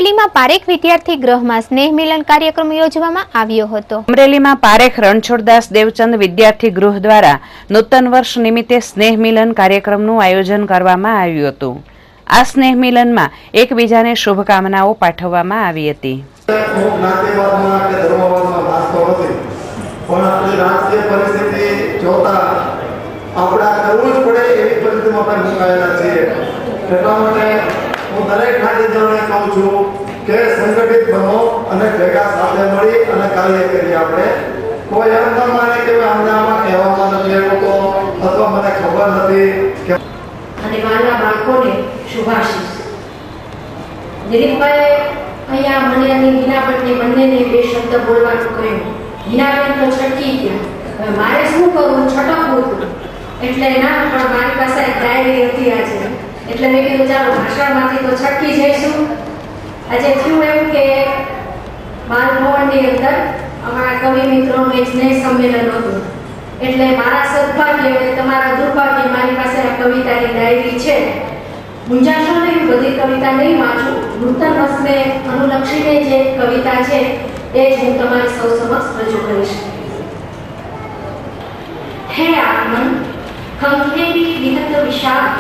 અમરેલીમાં પારેખ વિદ્યાર્થી ગૃહમાં સ્નેહ મિલન કાર્યક્રમ યોજવામાં આવ્યો હતો। અમરેલીમાં પારેખ રણછોડદાસ દેવચંદ વિદ્યાર્થી ગૃહ દ્વારા નૂતન વર્ષ નિમિત્તે સ્નેહ મિલન કાર્યક્રમનું આયોજન કરવામાં આવ્યું હતું। આ સ્નેહ મિલનમાં એકબીજાને શુભકામનાઓ પાઠવવામાં આવી હતી। હું દરેક નાગરિકોને કહું છું કે સંગઠિત બનો અને ભેગા સાથે મળી અને કાર્ય કરીએ। આપણે કોઈ એમ ન માને કે અમને આમાં કહેવામાં નથી આવ્યું અથવા મને ખબર નથી કે અને મારા બાળકોને શુભાશીષ। દિલીપભાઈ અહીંયા મને અને હિનાબેનને બંનેને બે શબ્દ બોલવાનું કહ્યું। હિનાબેન તો છટકી ગયા, મારે શું કરવું, છટકવું હતું એટલે ના, પણ મારી પાસે એક ડાયરી હતી આજે, એટલે મેં કીધું ચાલો ભાષણમાંથી તો છટકી જઈશું। આજે થયું એવું કે બાલભવનની અંદર અમારા કવિ મિત્રોનું એક સ્નેહ સંમેલન હતું, એટલે મારા સદભાગ્ય અને તમારા દુર્ભાગ્ય મારી પાસે આ કવિતાની ડાયરી છે। મૂંઝાશો નહીં, બધી કવિતા નહીં વાંચું, નૂતન વર્ષને અનુલક્ષીને જે કવિતા છે એ જ હું તમારી સૌ સમક્ષ રજૂ કરીશ। હે આગમન, ખંખેરી વિહત વિષાદ